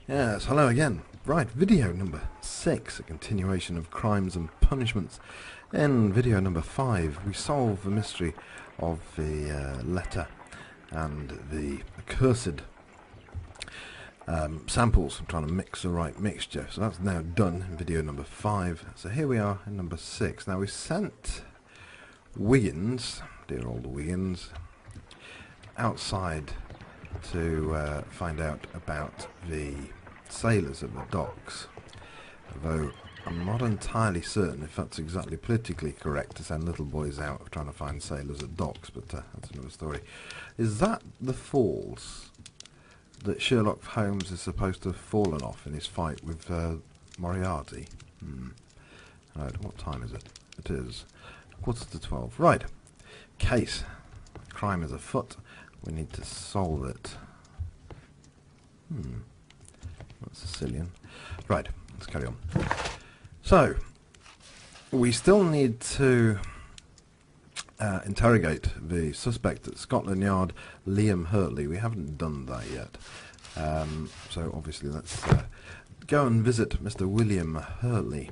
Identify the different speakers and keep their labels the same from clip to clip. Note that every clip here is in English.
Speaker 1: Yes, hello again. Right, video number 6, a continuation of Crimes and Punishments. In video number 5, we solve the mystery of the letter and the accursed samples. I'm trying to mix the right mixture. So that's now done in video number 5. So here we are in number 6. Now we sent Wiggins, dear old Wiggins, outside to find out about the sailors at the docks, although I'm not entirely certain if that's exactly politically correct to send little boys out trying to find sailors at docks, but that's another story. Is that the falls that Sherlock Holmes is supposed to have fallen off in his fight with Moriarty? Right, what time is it? It is 11:45. Right, case. Crime is afoot. We need to solve it. That's Sicilian. Right, let's carry on. So, we still need to interrogate the suspect at Scotland Yard, Liam Hurtley. We haven't done that yet. So obviously let's go and visit Mr William Hurtley.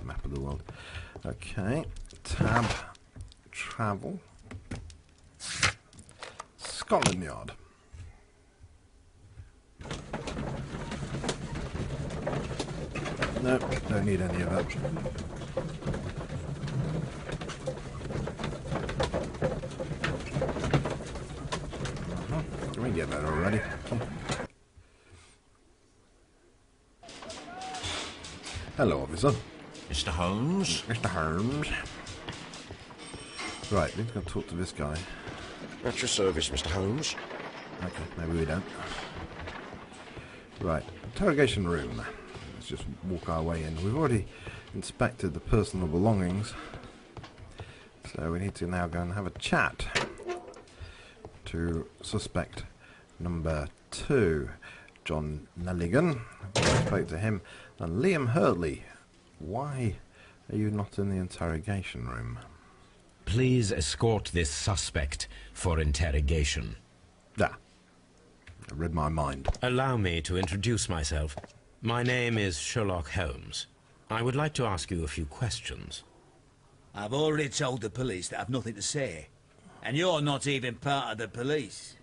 Speaker 1: Map of the world. Okay, tab, travel, Scotland Yard. No, don't need any of that. Can we get that already? Hello, officer.
Speaker 2: Mr. Holmes?
Speaker 1: Mr. Holmes. Right, we're going to talk to this guy.
Speaker 2: At your service, Mr. Holmes.
Speaker 1: Okay, maybe we don't. Right, interrogation room. Let's just walk our way in. We've already inspected the personal belongings, so we need to now go and have a chat to suspect number 2, John Nelligan. I spoke to him. And Liam Hurtley, why are you not in the interrogation room?
Speaker 3: Please escort this suspect for interrogation.
Speaker 1: Ah, I read my mind.
Speaker 3: Allow me to introduce myself. My name is Sherlock Holmes. I would like to ask you a few questions.
Speaker 4: I've already told the police that I've nothing to say. And you're not even part of the police.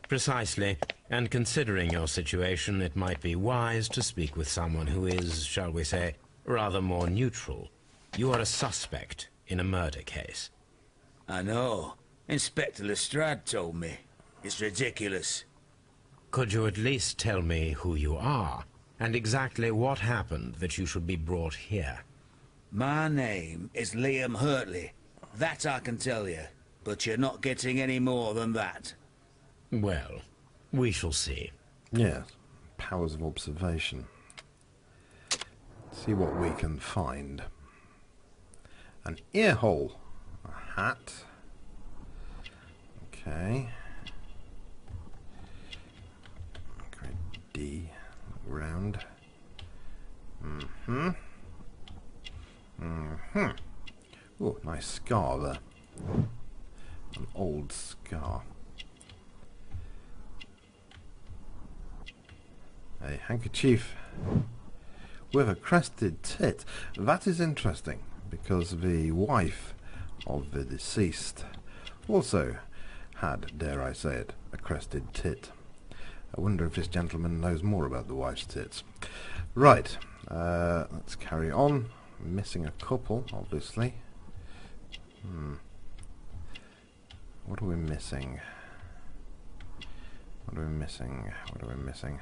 Speaker 3: Precisely. And considering your situation, it might be wise to speak with someone who is, shall we say, rather more neutral. You are a suspect in a murder case.
Speaker 4: I know. Inspector Lestrade told me. It's ridiculous.
Speaker 3: Could you at least tell me who you are, and exactly what happened that you should be brought here?
Speaker 4: My name is Liam Hurtley. That I can tell you. But you're not getting any more than that.
Speaker 3: Well, we shall see.
Speaker 1: Yes, powers of observation. See what we can find. An ear hole. A hat. Okay. Grade D. Round. Oh, nice scar there. An old scar. A handkerchief with a crested tit. That is interesting, because the wife of the deceased also had, dare I say it, a crested tit. I wonder if this gentleman knows more about the wife's tits. Right, let's carry on. Missing a couple, obviously. What are we missing? What are we missing? What are we missing?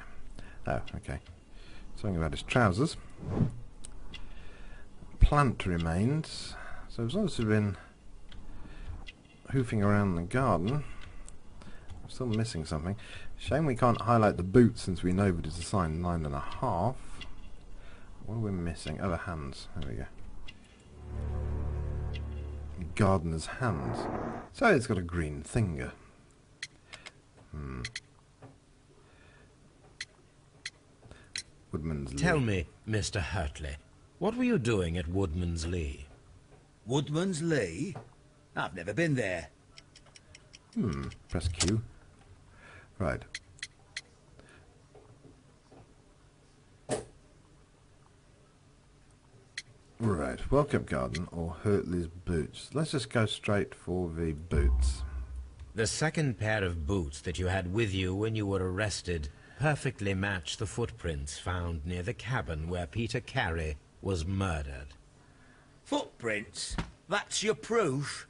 Speaker 1: Oh, okay. Something about his trousers. Plant remains. So he's obviously been hoofing around the garden. I'm still missing something. Shame we can't highlight the boots since we know that it's a size 9.5. What are we missing? Oh, the hands. There we go. Gardener's hands. So it's got a green finger. Woodman's
Speaker 3: Tell
Speaker 1: Lee.
Speaker 3: me, Mr. Hurtley, what were you doing at Woodman's Lee?
Speaker 4: Woodman's Lee? I've never been there.
Speaker 1: Press Q. Right. Right, Welcome Garden or Hurtley's boots? Let's just go straight for the boots.
Speaker 3: The second pair of boots that you had with you when you were arrested perfectly match the footprints found near the cabin where Peter Carey was murdered.
Speaker 4: Footprints? That's your proof?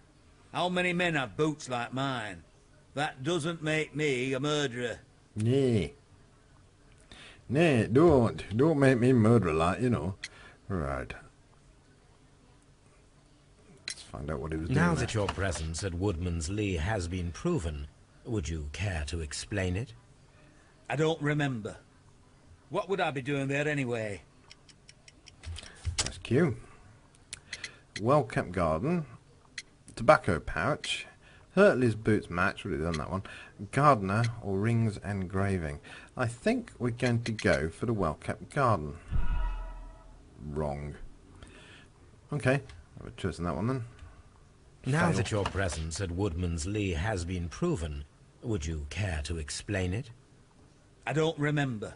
Speaker 4: How many men have boots like mine? That doesn't make me a murderer.
Speaker 1: Nay. Nay, don't make me murderer like, you know. Right. Let's find out what he was doing.
Speaker 3: Now that your presence at Woodman's Lee has been proven, would you care to explain it?
Speaker 4: I don't remember. What would I be doing there anyway?
Speaker 1: That's cute. Well-kept garden. Tobacco pouch. Hurtley's boots match. Would have done that one. Gardener or rings engraving. I think we're going to go for the well-kept garden. Wrong. Okay. Have a choice on that one then.
Speaker 3: Now
Speaker 1: Fail.
Speaker 3: that your presence at Woodman's Lee has been proven, would you care to explain it?
Speaker 4: I don't remember.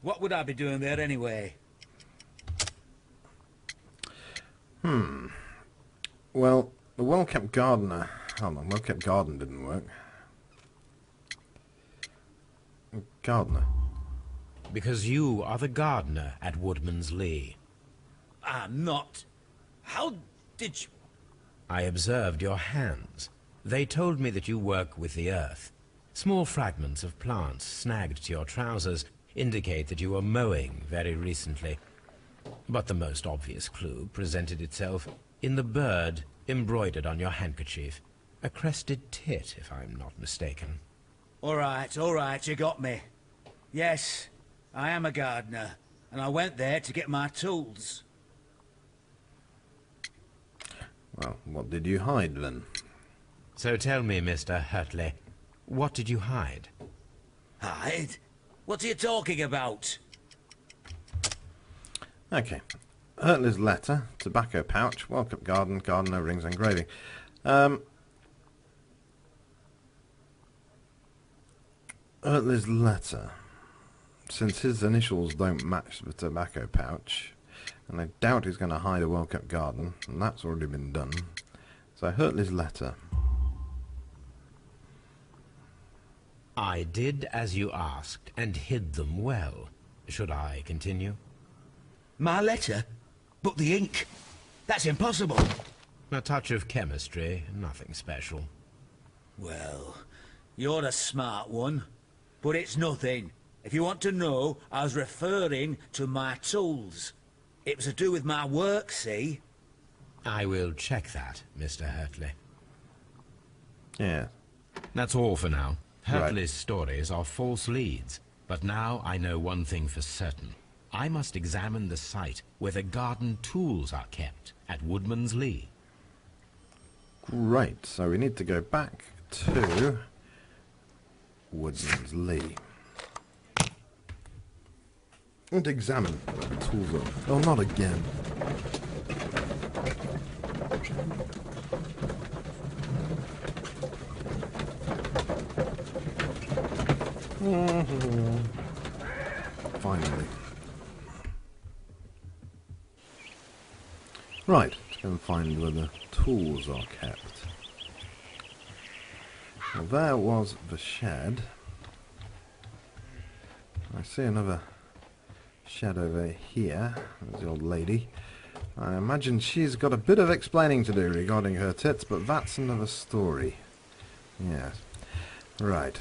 Speaker 4: What would I be doing there anyway?
Speaker 1: Well, the well-kept gardener... Hold on, well-kept garden didn't work. Gardener.
Speaker 3: Because you are the gardener at Woodman's Lee.
Speaker 4: I'm not. How did you...
Speaker 3: I observed your hands. They told me that you work with the earth. Small fragments of plants snagged to your trousers indicate that you were mowing very recently. But the most obvious clue presented itself in the bird embroidered on your handkerchief. A crested tit, if I'm not mistaken.
Speaker 4: all right, you got me. Yes, I am a gardener, and I went there to get my tools.
Speaker 1: Well, what did you hide then?
Speaker 3: So tell me, Mr. Hurtley, what did you hide?
Speaker 4: Hide? What are you talking about?
Speaker 1: Okay. Hurtley's letter, tobacco pouch, welcome garden, gardener, rings engraving. Hurtley's letter. Since his initials don't match the tobacco pouch, and I doubt he's going to hide a well-kept garden, and that's already been done. So Hurtley's letter.
Speaker 3: I did as you asked, and hid them well. Should I continue?
Speaker 4: My letter? But the ink? That's impossible.
Speaker 3: A touch of chemistry, nothing special.
Speaker 4: Well, you're a smart one. But it's nothing. If you want to know, I was referring to my tools. It was to do with my work, see?
Speaker 3: I will check that, Mr. Hurtley.
Speaker 1: Yeah.
Speaker 3: That's all for now.
Speaker 1: Right.
Speaker 3: Hurtley's stories are false leads, but now I know one thing for certain. I must examine the site where the garden tools are kept at Woodman's Lee.
Speaker 1: Great. So we need to go back to Woodman's Lee. And examine where the tools are. Oh, not again. Finally. Right, let's go and find where the tools are kept. Well, there was the shed. I see another shed over here. There's the old lady. I imagine she's got a bit of explaining to do regarding her tits, but that's another story. Yes. Right.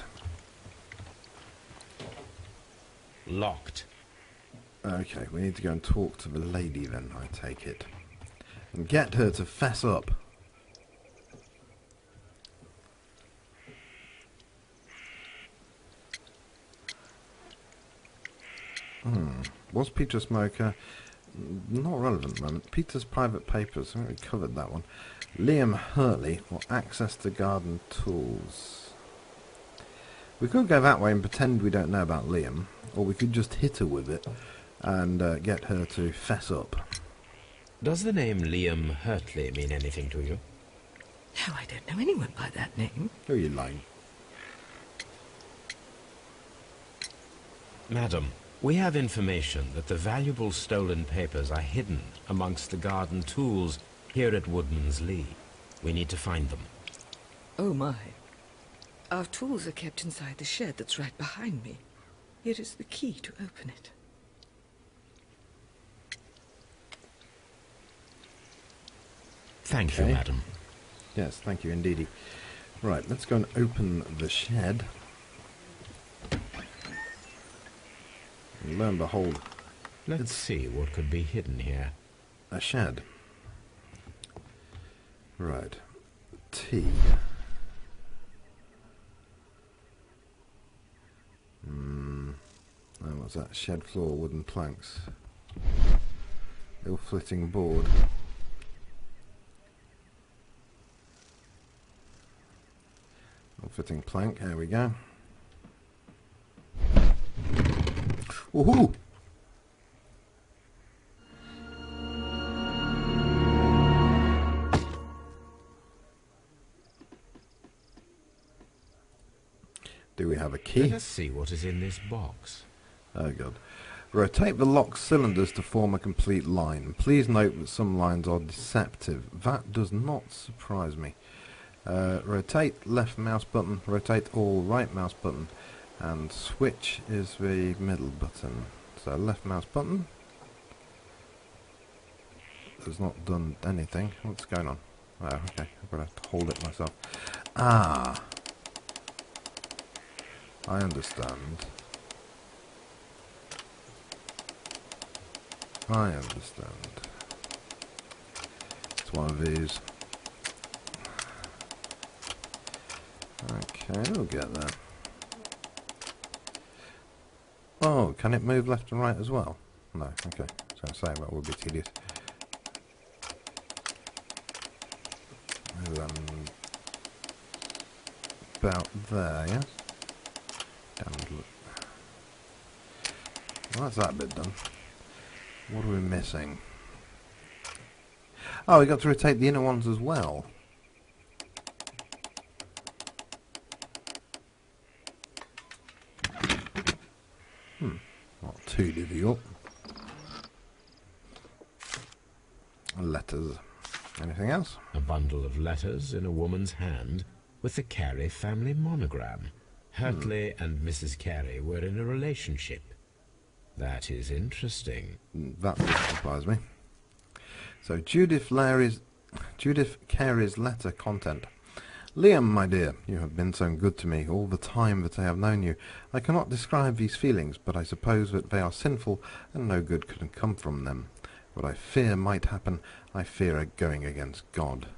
Speaker 3: Locked.
Speaker 1: Okay, we need to go and talk to the lady then, I take it. And get her to fess up. Was Peter a smoker? Not relevant at the moment. Peter's private papers. I think we covered that one. Liam Hurtley, or access to garden tools. We could go that way and pretend we don't know about Liam, or we could just hit her with it and get her to fess up.
Speaker 3: Does the name Liam Hurtley mean anything to you?
Speaker 5: No, I don't know anyone by that name.
Speaker 1: Who are you lying?
Speaker 3: Madam, We have information that the valuable stolen papers are hidden amongst the garden tools here at Woodman's Lee. We need to find them.
Speaker 5: Oh my. Our tools are kept inside the shed that's right behind me. Here is the key to open it.
Speaker 3: Thank you, madam.
Speaker 1: Yes, thank you indeedy. Right, let's go and open the shed. And lo and behold,
Speaker 3: Let's see what could be hidden here.
Speaker 1: a shed. Right. Tea. Oh, what's that? Shed floor, wooden planks. Ill-fitting board. Ill-fitting plank, there we go. Woohoo! Do we have a key?
Speaker 3: Let us see what is in this box.
Speaker 1: Oh god. Rotate the lock cylinders to form a complete line. Please note that some lines are deceptive. That does not surprise me. Rotate left mouse button, rotate all right mouse button, and switch is the middle button. So left mouse button has not done anything. What's going on? Oh, okay. I've got to hold it myself. Ah! I understand. I understand. It's one of these. Okay, we'll get there. Oh, can it move left and right as well? No, okay. So I'm saying that would be tedious. About there, yes? Well, that's that bit done. What are we missing? Oh, we got to rotate the inner ones as well. Not too difficult. Letters. Anything else?
Speaker 3: A bundle of letters in a woman's hand with the Carey family monogram. Hurtley and Mrs. Carey were in a relationship. That is interesting.
Speaker 1: That doesn't surprise me. So Judith Carey's letter content. Liam, my dear, you have been so good to me all the time that I have known you. I cannot describe these feelings, but I suppose that they are sinful and no good can come from them. What I fear might happen, I fear going against God.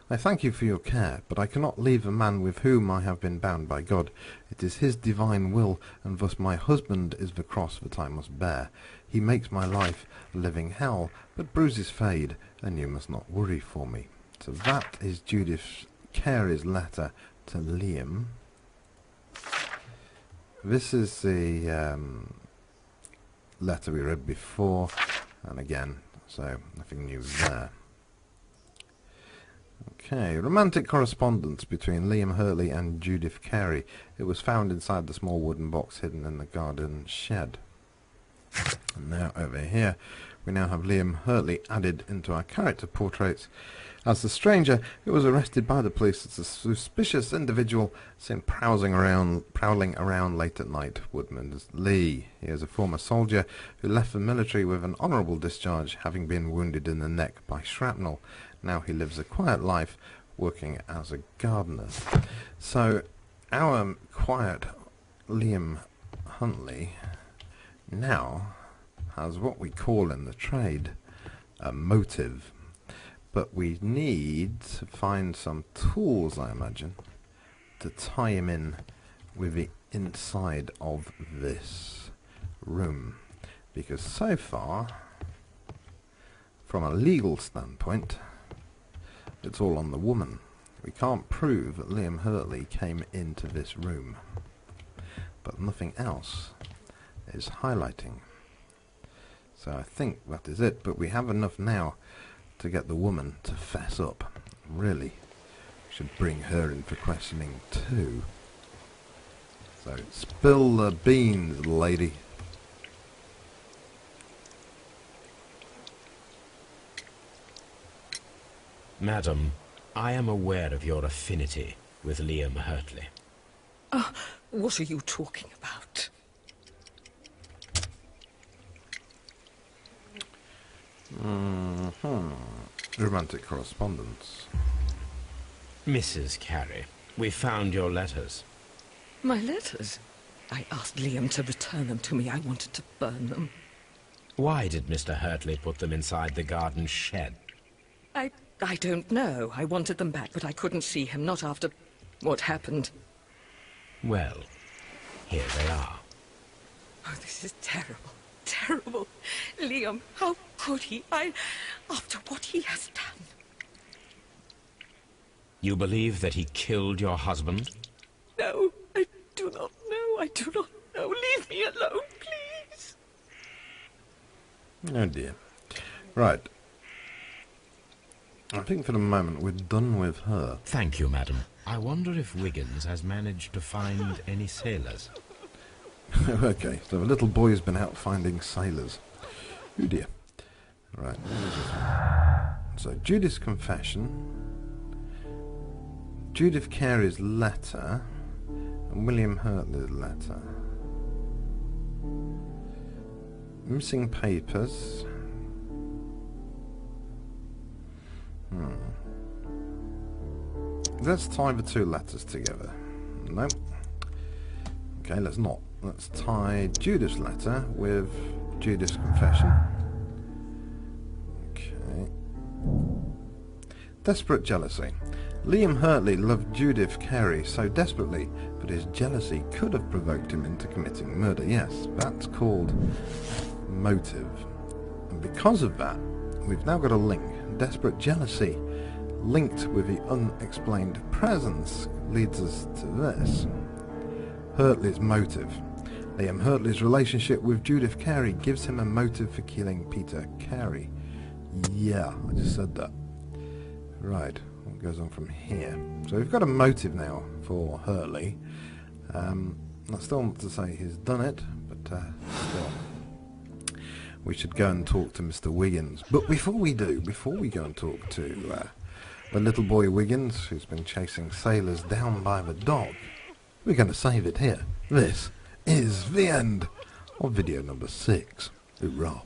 Speaker 1: I thank you for your care, but I cannot leave a man with whom I have been bound by God. It is his divine will, and thus my husband is the cross that I must bear. He makes my life a living hell, but bruises fade, and you must not worry for me. So that is Judith Carey's letter to Liam. This is the letter we read before, and again, so nothing new there. Okay, romantic correspondence between Liam Hurtley and Judith Carey. It was found inside the small wooden box hidden in the garden shed. And now over here, we now have Liam Hurtley added into our character portraits. As the stranger who was arrested by the police as a suspicious individual seen prowling around late at night, Woodman's Lee. He is a former soldier who left the military with an honourable discharge, having been wounded in the neck by shrapnel. Now he lives a quiet life working as a gardener. So our quiet Liam Hurtley now has what we call in the trade a motive. But we need to find some tools, I imagine, to tie him in with the inside of this room. Because so far, from a legal standpoint, it's all on the woman. We can't prove that Liam Hurtley came into this room. But nothing else is highlighting. So I think that is it. But we have enough now to get the woman to fess up. Really, should bring her in for questioning too. So spill the beans, lady.
Speaker 3: Madam, I am aware of your affinity with Liam Hurtley.
Speaker 5: What are you talking about?
Speaker 1: Romantic correspondence.
Speaker 3: Mrs. Carey, we found your letters.
Speaker 5: My letters? I asked Liam to return them to me. I wanted to burn them.
Speaker 3: Why did Mr. Hurtley put them inside the garden shed?
Speaker 5: I don't know. I wanted them back, but I couldn't see him, not after what happened.
Speaker 3: Well, here they are.
Speaker 5: Oh, this is terrible. Terrible. Liam, how could he? After what he has done.
Speaker 3: You believe that he killed your husband?
Speaker 5: No, I do not know. I do not know. Leave me alone, please.
Speaker 1: Oh dear. Right. I think for the moment we're done with her.
Speaker 3: Thank you, madam. I wonder if Wiggins has managed to find any sailors.
Speaker 1: Okay, so the little boy's been out finding sailors. Oh dear. Right. So Judith's confession, Judith Carey's letter, and William Hurtley's letter. Missing papers. Let's tie the two letters together. No. Okay, let's not. Let's tie Judith's letter with Judith's confession. Okay. Desperate jealousy. Liam Hurtley loved Judith Carey so desperately that his jealousy could have provoked him into committing murder. Yes, that's called motive. And because of that, we've now got a link. Desperate jealousy linked with the unexplained presence leads us to this. Hurtley's motive. Liam Hurtley's relationship with Judith Carey gives him a motive for killing Peter Carey. Yeah, I just said that. Right, what goes on from here? So we've got a motive now for Hurtley. That's still not to say he's done it, but still. We should go and talk to Mr. Wiggins. But before we go and talk to the little boy Wiggins, who's been chasing sailors down by the dock, we're going to save it here. This is the end of video number 6. Hoorah.